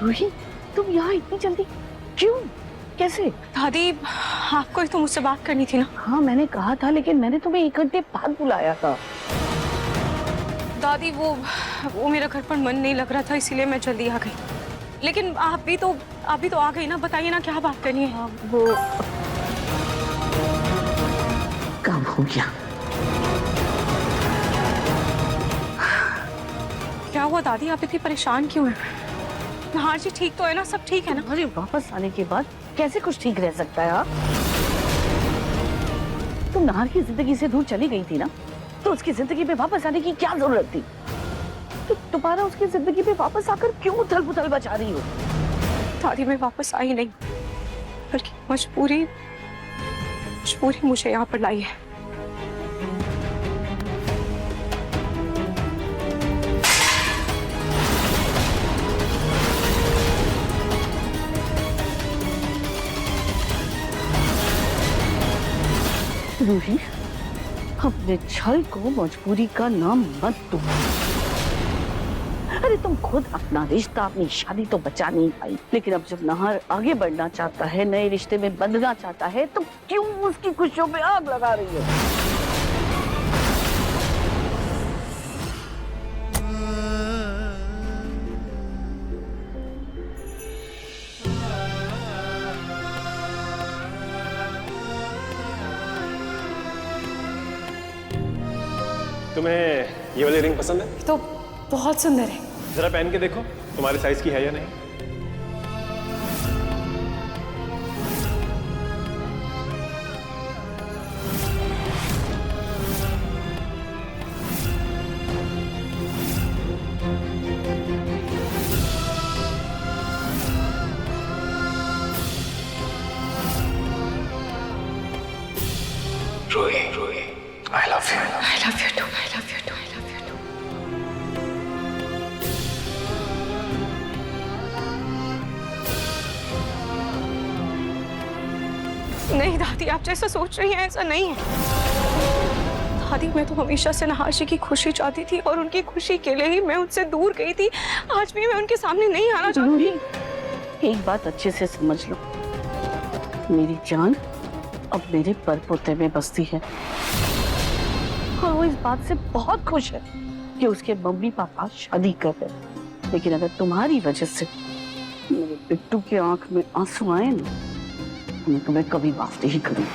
रूही, तुम यहाँ इतनी जल्दी क्यों? कैसे? दादी, आपको ही तो मुझसे बात करनी थी ना। हाँ मैंने कहा था, लेकिन मैंने तुम्हें 1 घंटे बाद बुलाया था। दादी वो मेरा घर पर मन नहीं लग रहा था, इसीलिए मैं जल्दी आ गई। लेकिन आप भी तो आ गई ना, बताइए ना क्या बात करनी है। वो काम हो गया। क्या हुआ दादी, आप इतनी परेशान क्यों हैं? नहार जी ठीक तो है ना, सब ठीक है ना? अरे वापस आने के बाद कैसे कुछ ठीक रह सकता है? तुम नहार की जिंदगी से दूर चली गई थी ना, तो उसकी जिंदगी में वापस आने की क्या जरूरत थी? तो दोबारा उसकी जिंदगी में वापस आकर क्यों उथल पुथल मचा रही हो? दादी मैं वापस आई नहीं, बल्कि मजबूरी मुझे यहाँ पर लाई है। रूही, अपने छल को मजबूरी का नाम मत दो। अरे तुम खुद अपना रिश्ता, अपनी शादी तो बचा नहीं पाई, लेकिन अब जब नहार आगे बढ़ना चाहता है, नए रिश्ते में बंधना चाहता है, तो क्यों उसकी खुशियों पे आग लगा रही हो? तुम्हें ये वाली रिंग पसंद है? तो बहुत सुंदर है। जरा पहन के देखो तुम्हारे साइज की है या नहीं। Ruhi, I love you. I love you too, I love you too, I love you too. नहीं दादी, आप जैसा सोच रही हैं ऐसा नहीं है। दादी मैं तो हमेशा से नहार जी की खुशी चाहती थी, और उनकी खुशी के लिए ही मैं उनसे दूर गई थी। आज भी मैं उनके सामने नहीं आना चाहती। एक बात अच्छे से समझ लो, मेरी जान अब मेरे परपोते में बसती है, और वो इस बात से बहुत खुश है कि उसके मम्मी पापा शादी कर रहे हैं। लेकिन अगर तुम्हारी वजह से मेरे बिट्टू की आंख में आंसू आए ना, तो मैं तुम्हें कभी माफ नहीं करूंगी।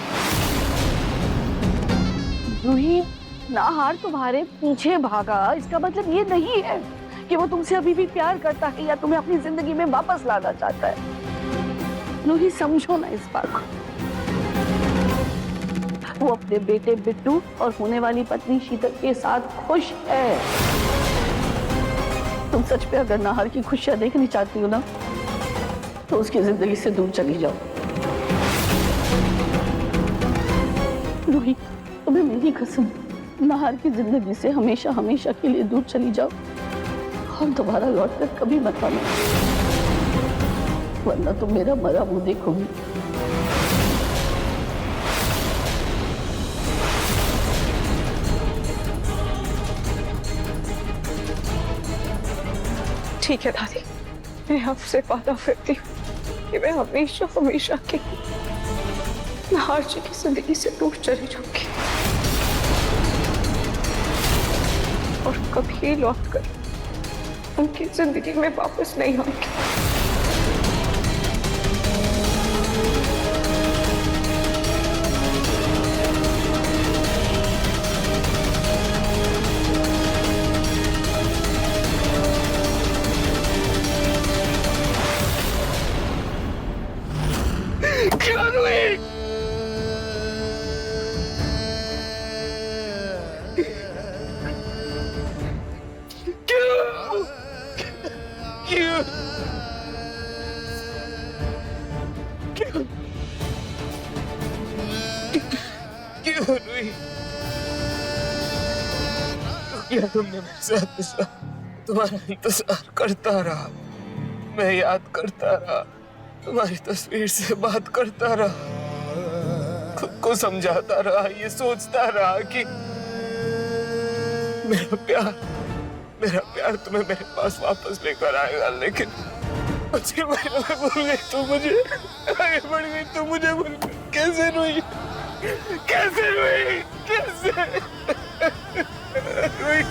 रूही, नाहार तुम्हारे पीछे भागा, इसका मतलब ये नहीं है कि वो तुमसे अभी भी प्यार करता है या तुम्हें अपनी जिंदगी में वापस लाना चाहता है। रूही समझो ना इस बात को। वो अपने बेटे बिट्टू और होने वाली पत्नी शीतल के साथ खुश है। तुम सच में अगर नाहर की खुशियां देखनी चाहती हो ना, तो उसकी जिंदगी से दूर चली जाओ। रूही, तुम्हें मेरी कसम, नाहर की जिंदगी से हमेशा हमेशा के लिए दूर चली जाओ, और दोबारा लौट कर कभी मत आना, वरना तुम मेरा मरा मुंह देखोगी। ठीक है दादी, मैं आपसे वादा करती हूँ कि मैं हमेशा हमेशा के नाहर जी की जिंदगी से दूर चली जाऊंगी, और कभी लौट कर उनकी जिंदगी में वापस नहीं आऊंगी। क्यों रूही? क्या तुमने मुझसे हमेशा तुम्हारा इंतजार करता रहा, मैं याद करता रहा, तुम्हारी तस्वीर से बात करता रहा, खुद को समझाता रहा, ये सोचता रहा कि मेरा प्यार तुम्हें मेरे पास वापस लेकर आएगा, लेकिन कुछ ही महीनों में भूल गई तू मुझे, आगे बढ़ गई तू मुझे भूल गई। कैसे रोई, कैसे रोई, कैसे रोई।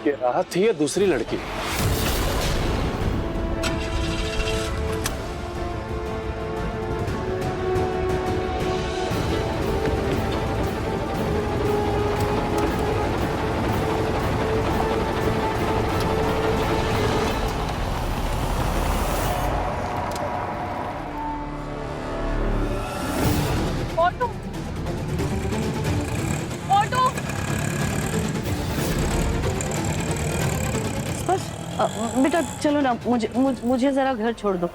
ये राहत थी या दूसरी लड़की? Auto, auto. बस बेटा चलो ना, मुझे जरा घर छोड़ दो।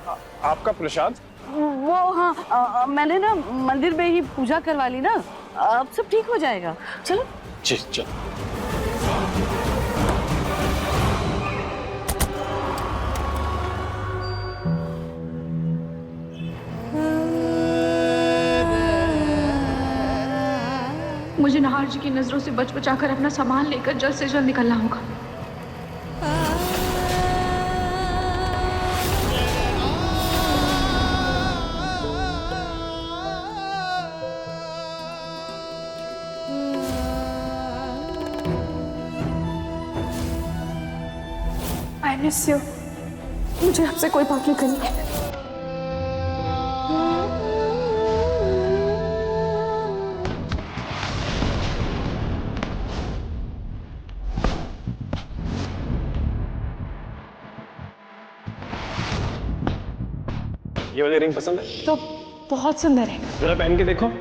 आपका प्रसाद? वो हाँ, मैंने ना मंदिर में ही पूजा करवा ली ना, अब सब ठीक हो जाएगा। चलो। जी चल। मुझे नहार जी की नजरों से बच बचाकर अपना सामान लेकर जल्द से जल्द निकलना होगा। I miss you। मुझे आपसे कोई बात नहीं करनी है। ये वाली रिंग पसंद है? तो बहुत सुंदर है। जरा पहन के देखो।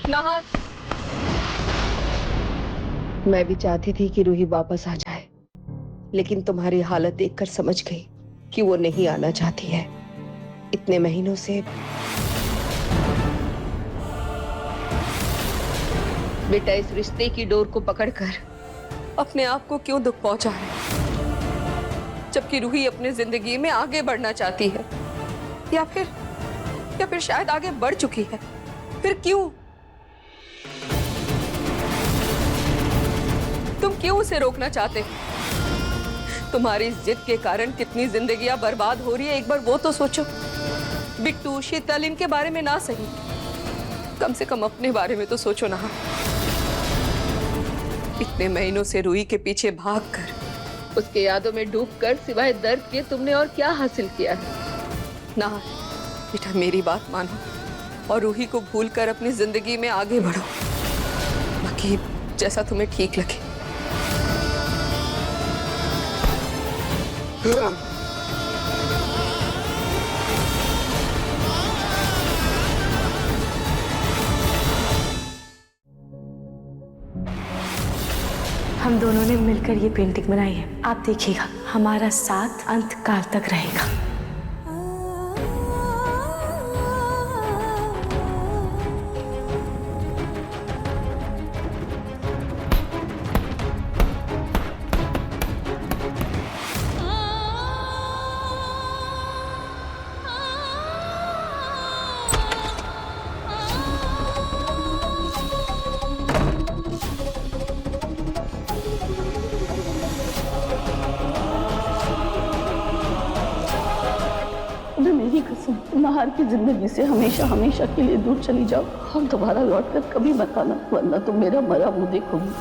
नहार, मैं भी चाहती थी कि रूही वापस आ जाए, लेकिन तुम्हारी हालत देखकर समझ गई कि वो नहीं आना चाहती है। इतने महीनों से बेटा इस रिश्ते की डोर को पकड़कर अपने आप को क्यों दुख पहुंचा है, जबकि रूही अपने जिंदगी में आगे बढ़ना चाहती है, या फिर शायद आगे बढ़ चुकी है। फिर क्यों, तुम क्यों उसे रोकना चाहते हो? तुम्हारी जिद के कारण कितनी जिंदगियां बर्बाद हो रही है, एक बार वो तो सोचो। बिट्टू, शीतल, इनके बारे में ना सही, कम से कम अपने बारे में तो सोचो ना। इतने महीनों से रूही के पीछे भागकर, उसके यादों में डूबकर सिवाय दर्द के तुमने और क्या हासिल किया है? ना बेटा, मेरी बात मानो और रूही को भूलकर अपनी जिंदगी में आगे बढ़ो, बाकी जैसा तुम्हें ठीक लगे। हम दोनों ने मिलकर ये पेंटिंग बनाई है। आप देखिएगा, हमारा साथ अंत काल तक रहेगा। मेरी कसम, नहार की जिंदगी से हमेशा हमेशा के लिए दूर चली जाओ और दोबारा लौटकर कभी मत आना, वरना तुम मेरा मरा मुंह देखोगी।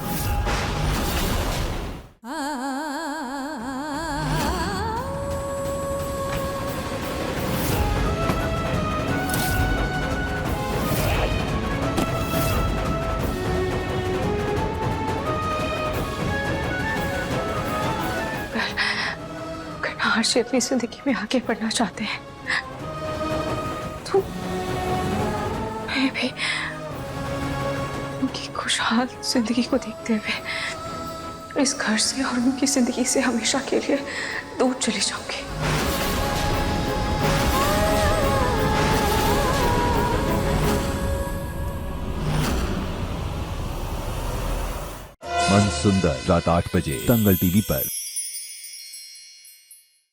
हर्ष अपनी जिंदगी में आगे बढ़ना चाहते हैं तो मैं भी उनकी खुशहाल जिंदगी को देखते हुए इस घर से और उनकी जिंदगी से हमेशा के लिए दूर चली जाऊंगी। मन सुंदर रात 8 बजे दंगल टीवी पर।